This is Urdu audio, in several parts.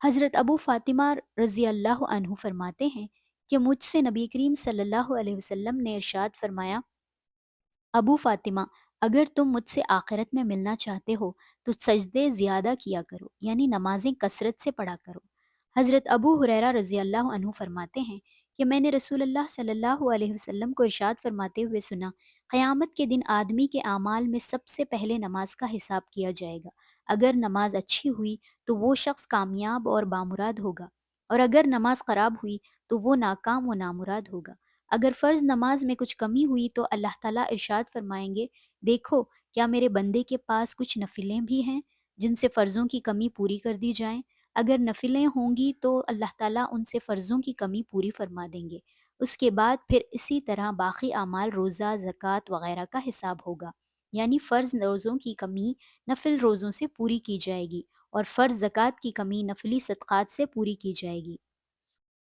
حضرت ابو فاطمہ رضی اللہ عنہ فرماتے ہیں کہ مجھ سے نبی کریم صلی اللہ علیہ وسلم نے ارشاد فرمایا، ابو فاطمہ، اگر تم مجھ سے آخرت میں ملنا چاہتے ہو تو سجدے زیادہ کیا کرو، یعنی نمازیں کثرت سے پڑھا کرو۔ حضرت ابو ہریرہ رضی اللہ عنہ فرماتے ہیں کہ میں نے رسول اللہ صلی اللہ علیہ وسلم کو ارشاد فرماتے ہوئے سنا، قیامت کے دن آدمی کے اعمال میں سب سے پہلے نماز کا حساب کیا جائے گا۔ اگر نماز اچھی ہوئی تو وہ شخص کامیاب اور بامراد ہوگا، اور اگر نماز خراب ہوئی تو وہ ناکام و نامراد ہوگا۔ اگر فرض نماز میں کچھ کمی ہوئی تو اللہ تعالیٰ ارشاد فرمائیں گے، دیکھو کیا میرے بندے کے پاس کچھ نفلیں بھی ہیں جن سے فرضوں کی کمی پوری کر دی جائیں۔ اگر نفلیں ہوں گی تو اللہ تعالیٰ ان سے فرضوں کی کمی پوری فرما دیں گے۔ اس کے بعد پھر اسی طرح باقی اعمال، روزہ، زکوٰۃ وغیرہ کا حساب ہوگا، یعنی فرض روزوں کی کمی نفل روزوں سے پوری کی جائے گی، اور فرض زکوٰۃ کی کمی نفلی صدقات سے پوری کی جائے گی۔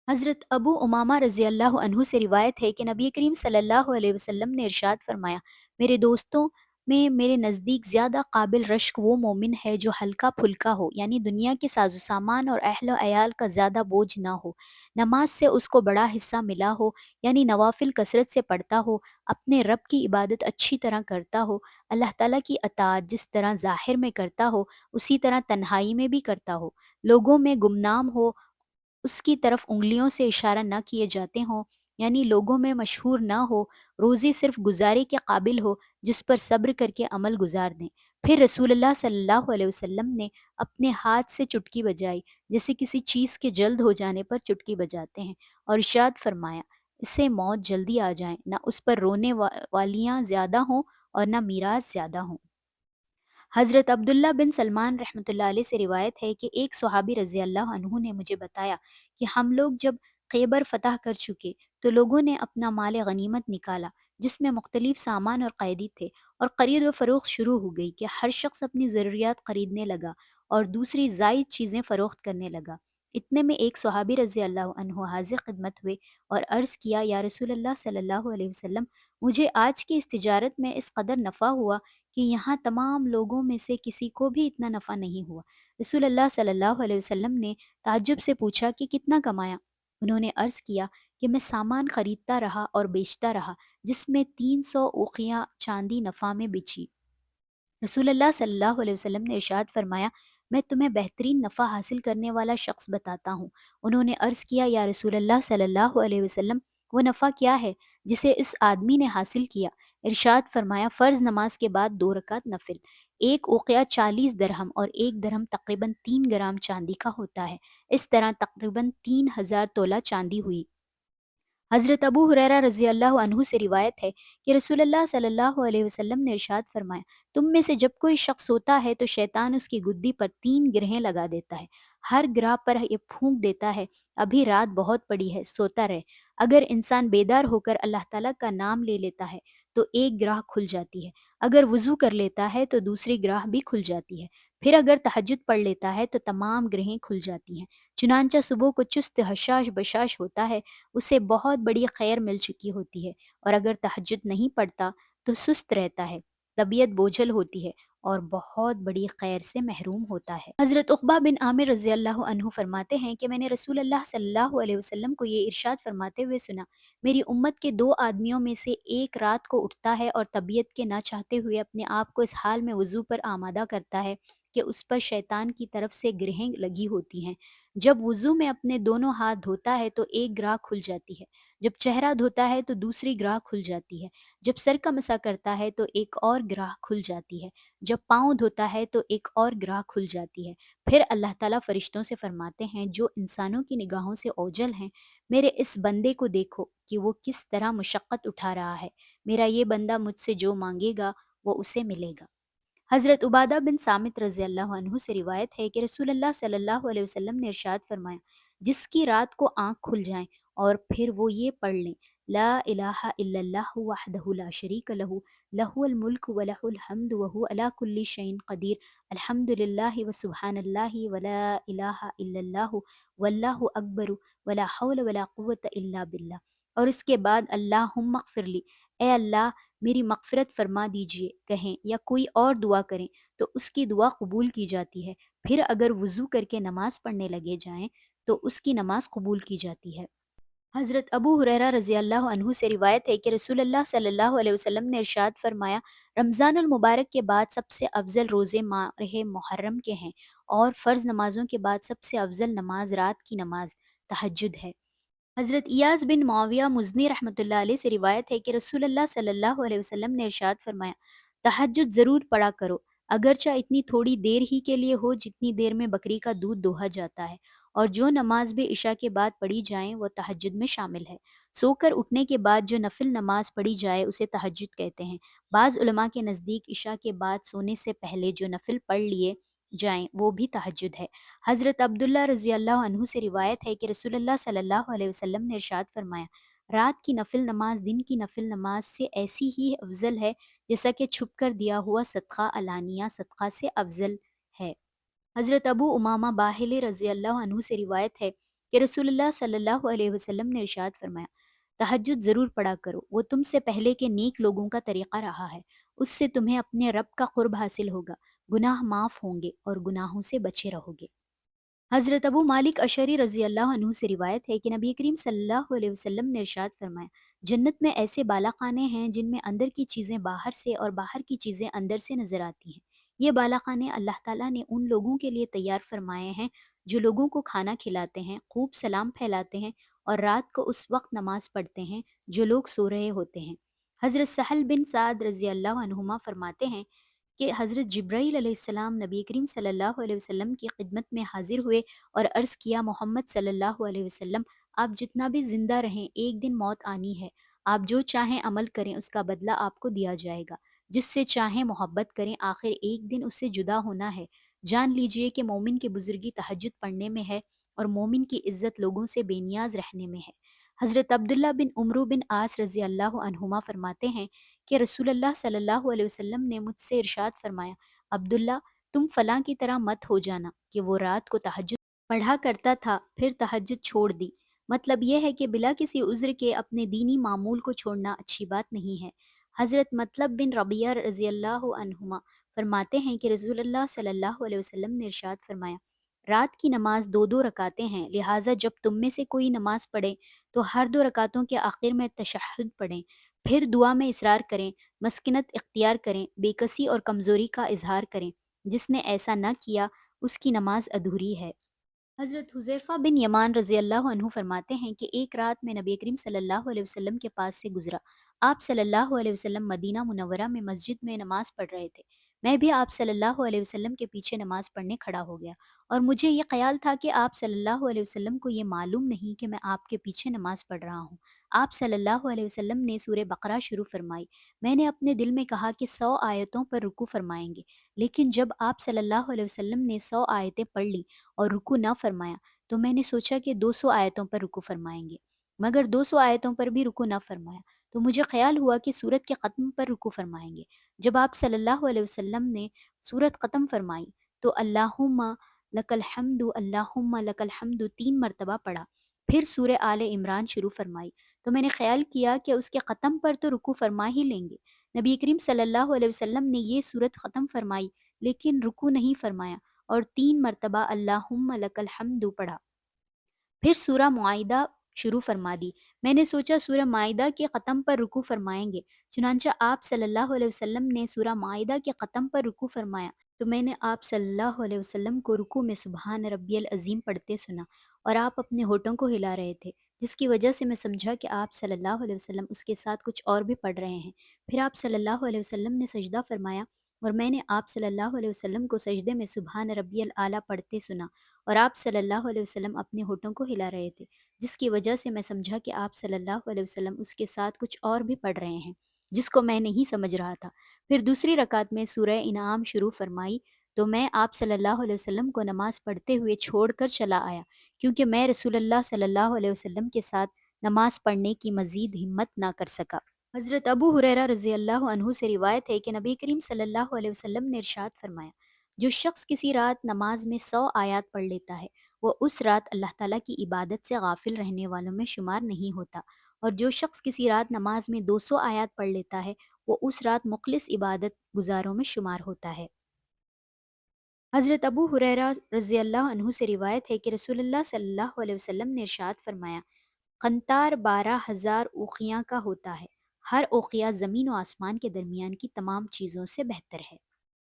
حضرت ابو امامہ رضی اللہ عنہ سے روایت ہے کہ نبی کریم صلی اللہ علیہ وسلم نے ارشاد فرمایا، میرے دوستوں میں میرے نزدیک زیادہ قابل رشک وہ مومن ہے جو ہلکا پھلکا ہو، یعنی دنیا کے ساز و سامان اور اہل و عیال کا زیادہ بوجھ نہ ہو، نماز سے اس کو بڑا حصہ ملا ہو، یعنی نوافل کثرت سے پڑھتا ہو، اپنے رب کی عبادت اچھی طرح کرتا ہو، اللہ تعالیٰ کی اطاعت جس طرح ظاہر میں کرتا ہو اسی طرح تنہائی میں بھی کرتا ہو، لوگوں میں گمنام ہو، اس کی طرف انگلیوں سے اشارہ نہ کیے جاتے ہوں، یعنی لوگوں میں مشہور نہ ہو، روزی صرف گزارے کے قابل ہو جس پر صبر کر کے عمل گزار دیں۔ پھر رسول اللہ صلی اللہ علیہ وسلم نے اپنے ہاتھ سے چٹکی بجائی، جیسے کسی چیز کے جلد ہو جانے پر چٹکی بجاتے ہیں، اور ارشاد فرمایا، اسے موت جلدی آ جائیں، نہ اس پر رونے والیاں زیادہ ہوں اور نہ میراث زیادہ ہوں۔ حضرت عبداللہ بن سلمان رحمۃ اللہ علیہ سے روایت ہے کہ ایک صحابی رضی اللہ عنہ نے مجھے بتایا کہ ہم لوگ جب خیبر فتح کر چکے تو لوگوں نے اپنا مال غنیمت نکالا، جس میں مختلف سامان اور قیدی تھے، اور خرید و فروخت شروع ہو گئی کہ ہر شخص اپنی ضروریات خریدنے لگا اور دوسری زائد چیزیں فروخت کرنے لگا۔ اتنے میں ایک صحابی رضی اللہ عنہ حاضر خدمت ہوئے اور عرض کیا، یا رسول اللہ صلی اللہ علیہ وسلم، مجھے آج کی اس تجارت میں اس قدر نفع ہوا کہ یہاں تمام لوگوں میں سے کسی کو بھی اتنا نفع نہیں ہوا۔ رسول اللہ صلی اللہ علیہ وسلم نے تعجب سے پوچھا کہ کتنا کمایا؟ انہوں نے عرض کیا کہ میں سامان خریدتا رہا اور بیچتا رہا، جس میں 300 اوقیہ چاندی نفع میں بچی۔ رسول اللہ صلی اللہ علیہ وسلم نے ارشاد فرمایا، میں تمہیں بہترین نفع حاصل کرنے والا شخص بتاتا ہوں۔ انہوں نے عرض کیا، یا رسول اللہ صلی اللہ علیہ وسلم، وہ نفع کیا ہے جسے اس آدمی نے حاصل کیا؟ ارشاد فرمایا، فرض نماز کے بعد 2 رکعت نفل۔ ایک اوقیہ 40 درہم، اور ایک درہم تقریباً 3 گرام چاندی کا ہوتا ہے، اس طرح تقریباً 3000 تولہ چاندی ہوئی۔ حضرت ابو ہریرہ رضی اللہ عنہ سے روایت ہے کہ رسول اللہ صلی اللہ علیہ وسلم نے ارشاد فرمایا، تم میں سے جب کوئی شخص سوتا ہے تو شیطان اس کی گدی پر 3 گرہیں لگا دیتا ہے، ہر گرہ پر یہ پھونک دیتا ہے، ابھی رات بہت پڑی ہے، سوتا رہے۔ اگر انسان بیدار ہو کر اللہ تعالیٰ کا نام لے لیتا ہے تو ایک گرہ کھل جاتی ہے، اگر وضو کر لیتا ہے تو دوسری گرہ بھی کھل جاتی ہے، پھر اگر تہجد پڑھ لیتا ہے تو تمام گرہیں کھل جاتی ہیں، چنانچہ صبح کو چست حشاش بشاش ہوتا ہے، اسے بہت بڑی خیر مل چکی ہوتی ہے، اور اگر تہجد نہیں پڑھتا تو سست رہتا ہے، طبیعت بوجھل ہوتی ہے اور بہت بڑی خیر سے محروم ہوتا ہے۔ حضرت عقبہ بن عامر رضی اللہ عنہ فرماتے ہیں کہ میں نے رسول اللہ صلی اللہ علیہ وسلم کو یہ ارشاد فرماتے ہوئے سنا، میری امت کے 2 آدمیوں میں سے ایک رات کو اٹھتا ہے اور طبیعت کے نہ چاہتے ہوئے اپنے آپ کو اس حال میں وضو پر آمادہ کرتا ہے کہ اس پر شیطان کی طرف سے گرہیں لگی ہوتی ہیں۔ جب وضو میں اپنے دونوں ہاتھ دھوتا ہے تو ایک گرہ کھل جاتی ہے، جب چہرہ دھوتا ہے تو دوسری گرہ کھل جاتی ہے، جب سر کا مسح کرتا ہے تو ایک اور گرہ کھل جاتی ہے، جب پاؤں دھوتا ہے تو ایک اور گرہ کھل جاتی ہے۔ پھر اللہ تعالیٰ فرشتوں سے فرماتے ہیں جو انسانوں کی نگاہوں سے اوجھل ہیں، میرے اس بندے کو دیکھو کہ وہ کس طرح مشقت اٹھا رہا ہے، میرا یہ بندہ مجھ سے جو مانگے گا وہ اسے ملے گا۔ حضرت عبادہ بن صامت رضی اللہ عنہ سے روایت ہے کہ رسول اللہ صلی اللہ علیہ وسلم نے ارشاد فرمایا، جس کی رات کو آنکھ کھل جائیں اور پھر وہ یہ پڑھ لیں، لا الہ الا اللہ وحدہ لا شریک لہ، لہ الملک ولہ الحمد وہو علی کل شیء قدیر، الحمد للہ وسبحان اللہ ولا الہ الا اللہ واللہ اکبر ولا حول ولا قوۃ الا باللہ، اور اس کے بعد اللہم اغفر لی، اے اللہ میری مغفرت فرما دیجئے کہیں یا کوئی اور دعا کریں تو اس کی دعا قبول کی جاتی ہے۔ پھر اگر وضو کر کے نماز پڑھنے لگے جائیں تو اس کی نماز قبول کی جاتی ہے۔ حضرت ابو ہریرہ رضی اللہ عنہ سے روایت ہے کہ رسول اللہ صلی اللہ علیہ وسلم نے ارشاد فرمایا، رمضان المبارک کے بعد سب سے افضل روزے ماہ محرم کے ہیں، اور فرض نمازوں کے بعد سب سے افضل نماز رات کی نماز تہجد ہے۔ حضرت ایاز بن معاویہ مزنی رحمۃ اللہ علیہ سے روایت ہے کہ رسول اللہ صلی اللہ علیہ وسلم نے ارشاد فرمایا، تہجد ضرور پڑھا کرو، اگرچہ اتنی تھوڑی دیر ہی کے لیے ہو جتنی دیر میں بکری کا دودھ دوہا جاتا ہے، اور جو نماز بھی عشاء کے بعد پڑھی جائیں وہ تہجد میں شامل ہے۔ سو کر اٹھنے کے بعد جو نفل نماز پڑھی جائے اسے تہجد کہتے ہیں۔ بعض علماء کے نزدیک عشاء کے بعد سونے سے پہلے جو نفل پڑھ لیے جائیں وہ بھی تہجد ہے۔ حضرت عبداللہ رضی اللہ عنہ سے روایت ہے کہ رسول اللہ صلی اللہ علیہ وسلم نے ارشاد فرمایا، رات کی نفل نماز دن کی نفل نماز سے ایسی ہی افضل ہے جیسا کہ چھپ کر دیا ہوا صدقہ علانیہ صدقہ سے افضل ہے۔ حضرت ابو امامہ باہلی رضی اللہ عنہ سے روایت ہے کہ رسول اللہ صلی اللہ علیہ وسلم نے ارشاد فرمایا، تہجد ضرور پڑھا کرو، وہ تم سے پہلے کے نیک لوگوں کا طریقہ رہا ہے، اس سے تمہیں اپنے رب کا قرب حاصل ہوگا، گناہ معاف ہوں گے اور گناہوں سے بچے رہو گے۔ حضرت ابو مالک اشعری رضی اللہ عنہ سے روایت ہے کہ نبی کریم صلی اللہ علیہ وسلم نے ارشاد فرمایا، جنت میں ایسے بالا خانے ہیں جن میں اندر کی چیزیں باہر سے اور باہر کی چیزیں اندر سے نظر آتی ہیں۔ یہ بالا خانے اللہ تعالیٰ نے ان لوگوں کے لیے تیار فرمائے ہیں جو لوگوں کو کھانا کھلاتے ہیں، خوب سلام پھیلاتے ہیں اور رات کو اس وقت نماز پڑھتے ہیں جو لوگ سو رہے ہوتے ہیں۔ حضرت سہل بن سعد رضی اللہ عنہما فرماتے ہیں کہ حضرت جبرائیل علیہ السلام نبی کریم صلی اللہ علیہ وسلم کی خدمت میں حاضر ہوئے اور عرض کیا، محمد صلی اللہ علیہ وسلم، آپ جتنا بھی زندہ رہیں ایک دن موت آنی ہے، آپ جو چاہیں عمل کریں اس کا بدلہ آپ کو دیا جائے گا، جس سے چاہیں محبت کریں، آخر ایک دن اس سے جدا ہونا ہے۔ جان لیجئے کہ مومن کی بزرگی تہجد پڑھنے میں ہے اور مومن کی عزت لوگوں سے بے نیاز رہنے میں ہے۔ حضرت عبداللہ بن عمرو بن عاص رضی اللہ عنہما فرماتے ہیں کہ رسول اللہ صلی اللہ علیہ وسلم نے مجھ سے ارشاد فرمایا، عبداللہ تم فلاں کی طرح مت ہو جانا کہ وہ رات کو تہجد پڑھا کرتا تھا پھر تہجد چھوڑ دی۔ مطلب یہ ہے کہ بلا کسی عذر کے اپنے دینی معمول کو چھوڑنا اچھی بات نہیں ہے۔ حضرت مطلب بن ربیعہ رضی اللہ عنہما فرماتے ہیں کہ رسول اللہ صلی اللہ علیہ وسلم نے ارشاد فرمایا، رات کی نماز دو دو رکعتیں ہیں، لہٰذا جب تم میں سے کوئی نماز پڑھے تو ہر دو رکعتوں کے آخر میں تشہد پڑھیں، پھر دعا میں اصرار کریں، مسکنت اختیار کریں، بے کسی اور کمزوری کا اظہار کریں۔ جس نے ایسا نہ کیا اس کی نماز ادھوری ہے۔ حضرت حذیفہ بن یمان رضی اللہ عنہ فرماتے ہیں کہ ایک رات میں نبی کریم صلی اللہ علیہ وسلم کے پاس سے گزرا۔ آپ صلی اللہ علیہ وسلم مدینہ منورہ میں مسجد میں نماز پڑھ رہے تھے۔ میں بھی آپ صلی اللہ علیہ وسلم کے پیچھے نماز پڑھنے کھڑا ہو گیا، اور مجھے یہ خیال تھا کہ آپ صلی اللہ علیہ وسلم کو یہ معلوم نہیں کہ میں آپ کے پیچھے نماز پڑھ رہا ہوں۔ آپ صلی اللہ علیہ وسلم نے سورہ بقرہ شروع فرمائی۔ میں نے اپنے دل میں کہا کہ 100 آیتوں پر رکوع فرمائیں گے، لیکن جب آپ صلی اللہ علیہ وسلم نے 100 آیتیں پڑھ لی اور رکوع نہ فرمایا تو میں نے سوچا کہ 200 آیتوں پر رکوع فرمائیں گے، مگر 200 آیتوں پر بھی رکوع نہ فرمایا تو مجھے خیال ہوا کہ سورت کے ختم پر رکوع فرمائیں گے۔ جب آپ صلی اللہ علیہ وسلم نے سورت ختم فرمائی تو اللہم لک الحمد اللہم لک الحمد 3 مرتبہ پڑھا، پھر سورہ آل عمران شروع فرمائی تو میں نے خیال کیا کہ اس کے ختم پر تو رکوع فرما ہی لیں گے۔ نبی کریم صلی اللہ علیہ وسلم نے یہ سورت ختم فرمائی لیکن رکوع نہیں فرمایا اور 3 مرتبہ اللہم لک الحمد پڑھا، پھر سورہ معاہدہ شروع فرما دی۔ میں نے سوچا سورہ معاہدہ کے ختم پر رکوع فرمائیں گے، چنانچہ آپ صلی اللہ علیہ وسلم نے سورہ معاہدہ کے ختم پر رکوع فرمایا تو میں نے آپ صلی اللہ علیہ وسلم کو رکوع میں سبحان ربی العظیم پڑھتے سنا، اور آپ اپنے ہونٹوں کو ہلا رہے تھے، جس کی وجہ سے میں سمجھا کہ آپ صلی اللہ علیہ وسلم اس کے ساتھ کچھ اور بھی پڑھ رہے ہیں۔ پھر آپ صلی اللہ علیہ وسلم نے سجدہ فرمایا اور میں نے آپ صلی اللہ علیہ وسلم کو سجدے میں سبحان ربی الاعلیٰ پڑھتے سنا، اور آپ صلی اللہ علیہ وسلم اپنے ہونٹوں کو ہلا رہے تھے، جس کی وجہ سے میں سمجھا کہ آپ صلی اللہ علیہ وسلم اس کے ساتھ کچھ اور بھی پڑھ رہے ہیں جس کو میں نہیں سمجھ رہا تھا۔ پھر دوسری رکعت میں سورہ انعام شروع فرمائی تو میں آپ صلی اللہ علیہ وسلم کو نماز پڑھتے ہوئے چھوڑ کر چلا آیا، کیونکہ میں رسول اللہ صلی اللہ علیہ وسلم کے ساتھ نماز پڑھنے کی مزید ہمت نہ کر سکا۔ حضرت ابو ہریرہ رضی اللہ عنہ سے روایت ہے کہ نبی کریم صلی اللہ علیہ وسلم نے ارشاد فرمایا، جو شخص کسی رات نماز میں 100 آیات پڑھ لیتا ہے وہ اس رات اللہ تعالیٰ کی عبادت سے غافل رہنے والوں میں شمار نہیں ہوتا، اور جو شخص کسی رات نماز میں 200 آیات پڑھ لیتا ہے وہ اس رات مخلص عبادت گزاروں میں شمار ہوتا ہے۔ حضرت ابو ہریرہ رضی اللہ عنہ سے روایت ہے کہ رسول اللہ صلی اللہ علیہ وسلم نے ارشاد فرمایا، قنطار 12,000 اوقیاں کا ہوتا ہے، ہر اوقیہ زمین و آسمان کے درمیان کی تمام چیزوں سے بہتر ہے۔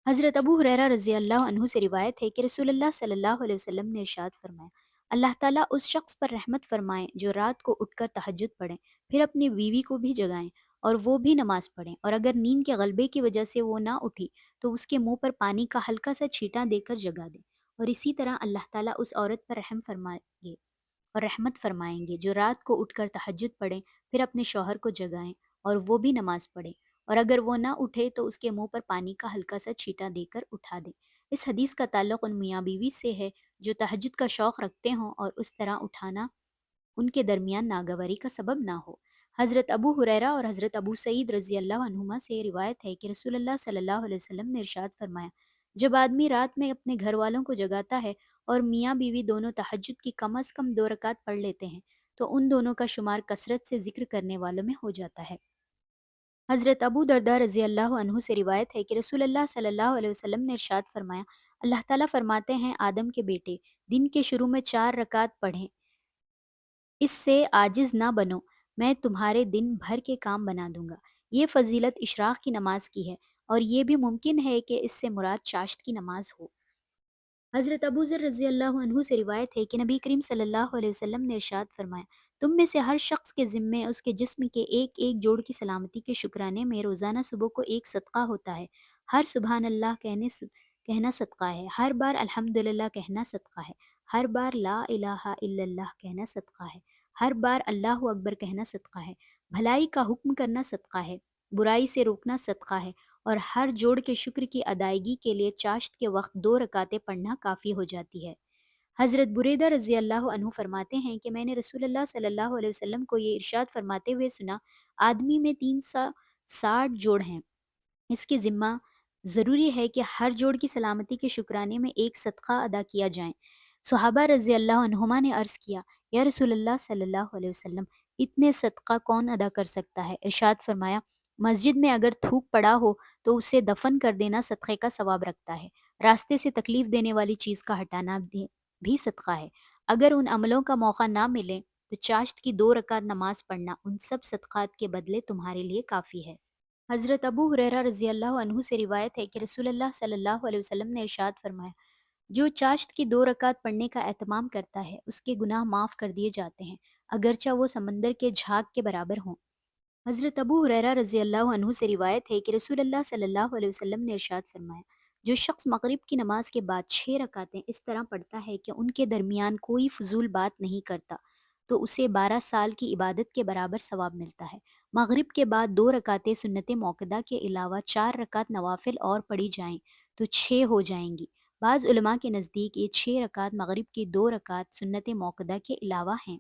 حضرت ابو ہریرہ رضی اللہ عنہ سے روایت ہے کہ رسول اللہ صلی اللہ علیہ وسلم نے ارشاد فرمایا، اللہ تعالیٰ اس شخص پر رحمت فرمائیں جو رات کو اٹھ کر تہجد پڑھیں، پھر اپنی بیوی کو بھی جگائیں اور وہ بھی نماز پڑھیں، اور اگر نیند کے غلبے کی وجہ سے وہ نہ اٹھی تو اس کے منہ پر پانی کا ہلکا سا چھینٹا دے کر جگا دیں، اور اسی طرح اللہ تعالیٰ اس عورت پر رحم فرمائیں گے اور رحمت فرمائیں گے جو رات کو اٹھ کر تہجد پڑھیں، پھر اپنے شوہر کو جگائیں اور وہ بھی نماز پڑھیں، اور اگر وہ نہ اٹھے تو اس کے منہ پر پانی کا ہلکا سا چھینٹا دے کر اٹھا دیں۔ اس حدیث کا تعلق ان میاں بیوی سے ہے جو تہجد کا شوق رکھتے ہوں اور اس طرح اٹھانا ان کے درمیان ناگواری کا سبب نہ ہو۔ حضرت ابو ہریرہ اور حضرت ابو سعید رضی اللہ عنہما سے روایت ہے کہ رسول اللہ صلی اللہ علیہ وسلم نے ارشاد فرمایا، جب آدمی رات میں اپنے گھر والوں کو جگاتا ہے اور میاں بیوی دونوں تہجد کی کم از کم 2 رکعت پڑھ لیتے ہیں تو ان دونوں کا شمار کثرت سے ذکر کرنے والوں میں ہو جاتا ہے۔ حضرت ابو درداء رضی اللہ عنہ سے روایت ہے کہ رسول اللہ صلی اللہ علیہ وسلم نے ارشاد فرمایا، اللہ تعالیٰ فرماتے ہیں، آدم کے بیٹے، دن کے شروع میں 4 رکعت پڑھیں، اس سے عاجز نہ بنو، میں تمہارے دن بھر کے کام بنا دوں گا۔ یہ فضیلت اشراق کی نماز کی ہے، اور یہ بھی ممکن ہے کہ اس سے مراد چاشت کی نماز ہو۔ حضرت ابو ذر رضی اللہ عنہ سے روایت ہے کہ نبی کریم صلی اللہ علیہ وسلم نے ارشاد فرمایا، تم میں سے ہر شخص کے ذمے اس کے جسم کے ایک ایک جوڑ کی سلامتی کے شکرانے میں روزانہ صبح کو ایک صدقہ ہوتا ہے۔ ہر سبحان اللہ کہنا صدقہ ہے، ہر بار الحمدللہ کہنا صدقہ ہے، ہر بار لا الہ الا اللہ کہنا صدقہ ہے، ہر بار اللہ اکبر کہنا صدقہ ہے، بھلائی کا حکم کرنا صدقہ ہے، برائی سے روکنا صدقہ ہے، اور ہر جوڑ کے شکر کی ادائیگی کے لیے چاشت کے وقت 2 رکعتیں پڑھنا کافی ہو جاتی ہے۔ حضرت بریدہ رضی اللہ عنہ فرماتے ہیں کہ میں نے رسول اللہ صلی اللہ علیہ وسلم کو یہ ارشاد فرماتے ہوئے سنا، آدمی میں 360 جوڑ ہیں، اس کے ذمہ ضروری ہے کہ ہر جوڑ کی سلامتی کے شکرانے میں ایک صدقہ ادا کیا جائے۔ صحابہ رضی اللہ عنہما نے عرض کیا، یا رسول اللہ صلی اللہ علیہ وسلم، اتنے صدقہ کون ادا کر سکتا ہے؟ ارشاد فرمایا، مسجد میں اگر تھوک پڑا ہو تو اسے دفن کر دینا صدقے کا ثواب رکھتا ہے، راستے سے تکلیف دینے والی چیز کا ہٹانا بھی صدقہ ہے، اگر ان عملوں کا موقع نہ ملے تو چاشت کی 2 رکعت نماز پڑھنا ان سب صدقات کے بدلے تمہارے لیے کافی ہے۔ حضرت ابو ہریرہ رضی اللہ عنہ سے روایت ہے کہ رسول اللہ صلی اللہ علیہ وسلم نے ارشاد فرمایا، جو چاشت کی 2 رکعت پڑھنے کا اہتمام کرتا ہے اس کے گناہ معاف کر دیے جاتے ہیں، اگرچہ وہ سمندر کے جھاگ کے برابر ہوں۔ حضرت ابو ہریرہ رضی اللہ عنہ سے روایت ہے کہ رسول اللہ صلی اللہ علیہ وسلم نے ارشاد فرمایا، جو شخص مغرب کی نماز کے بعد 6 رکعتیں اس طرح پڑھتا ہے کہ ان کے درمیان کوئی فضول بات نہیں کرتا تو اسے 12 سال کی عبادت کے برابر ثواب ملتا ہے۔ مغرب کے بعد 2 رکعتیں سنت موقدہ کے علاوہ 4 رکعت نوافل اور پڑھی جائیں تو 6 ہو جائیں گی۔ بعض علماء کے نزدیک یہ 6 رکعت مغرب کی 2 رکعت سنت موقدہ کے علاوہ ہیں۔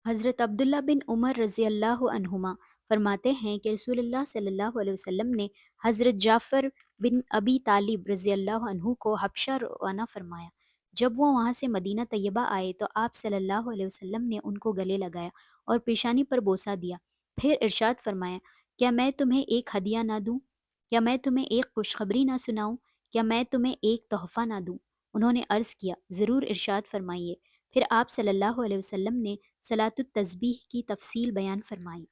حضرت عبداللہ بن عمر رضی اللہ عنہما فرماتے ہیں کہ رسول اللہ صلی اللہ علیہ وسلم نے حضرت جعفر بن ابی طالب رضی اللہ عنہ کو حبشہ روانہ فرمایا۔ جب وہ وہاں سے مدینہ طیبہ آئے تو آپ صلی اللہ علیہ وسلم نے ان کو گلے لگایا اور پیشانی پر بوسہ دیا، پھر ارشاد فرمایا، کیا میں تمہیں ایک ہدیہ نہ دوں؟ کیا میں تمہیں ایک خوشخبری نہ سناؤں؟ کیا میں تمہیں ایک تحفہ نہ دوں؟ انہوں نے عرض کیا، ضرور، ارشاد فرمائیے۔ پھر آپ صلی اللہ علیہ وسلم نے صلاۃ التسبیح کی تفصیل بیان فرمائی۔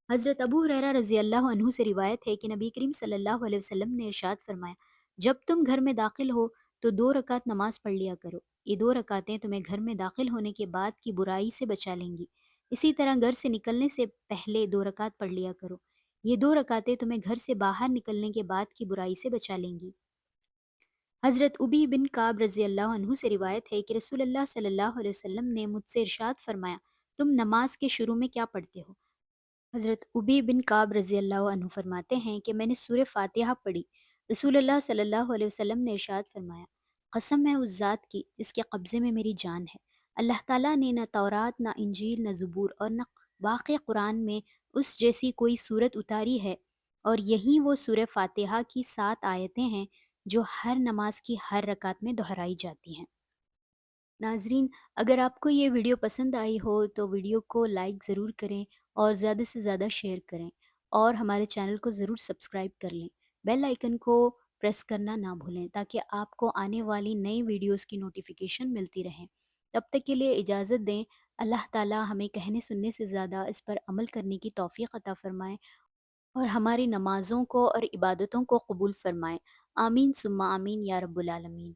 حضرت ابو ہریرہ رضی اللہ عنہ سے روایت ہے کہ نبی کریم صلی اللہ علیہ وسلم نے ارشاد فرمایا، جب تم گھر میں داخل ہو تو 2 رکعت نماز پڑھ لیا کرو، یہ 2 رکعتیں تمہیں گھر میں داخل ہونے کے بعد کی برائی سے بچا لیں گی۔ اسی طرح گھر سے نکلنے سے پہلے 2 رکعت پڑھ لیا کرو، یہ 2 رکعتیں تمہیں گھر سے باہر نکلنے کے بعد کی برائی سے بچا لیں گی۔ حضرت ابی بن کعب رضی اللہ عنہ سے روایت ہے کہ رسول اللہ صلی اللہ علیہ وسلم نے مجھ سے ارشاد فرمایا، تم نماز کے شروع میں کیا پڑھتے ہو؟ حضرت ابی بن کعب رضی اللہ عنہ فرماتے ہیں کہ میں نے سورہ فاتحہ پڑھی۔ رسول اللہ صلی اللہ علیہ وسلم نے ارشاد فرمایا، قسم ہے اس ذات کی جس کے قبضے میں میری جان ہے، اللہ تعالیٰ نے نہ تورات، نہ انجیل، نہ زبور اور نہ باقی قرآن میں اس جیسی کوئی صورت اتاری ہے، اور یہی وہ سورہ فاتحہ کی 7 آیتیں ہیں جو ہر نماز کی ہر رکعت میں دہرائی جاتی ہیں۔ ناظرین، اگر آپ کو یہ ویڈیو پسند آئی ہو تو ویڈیو کو لائک ضرور کریں اور زیادہ سے زیادہ شیئر کریں، اور ہمارے چینل کو ضرور سبسکرائب کر لیں۔ بیل آئیکن کو پریس کرنا نہ بھولیں تاکہ آپ کو آنے والی نئی ویڈیوز کی نوٹیفیکیشن ملتی رہیں۔ تب تک کے لیے اجازت دیں۔ اللہ تعالی ہمیں کہنے سننے سے زیادہ اس پر عمل کرنے کی توفیق عطا فرمائے اور ہماری نمازوں کو اور عبادتوں کو قبول فرمائے۔ آمین ثم آمین یا رب العالمین۔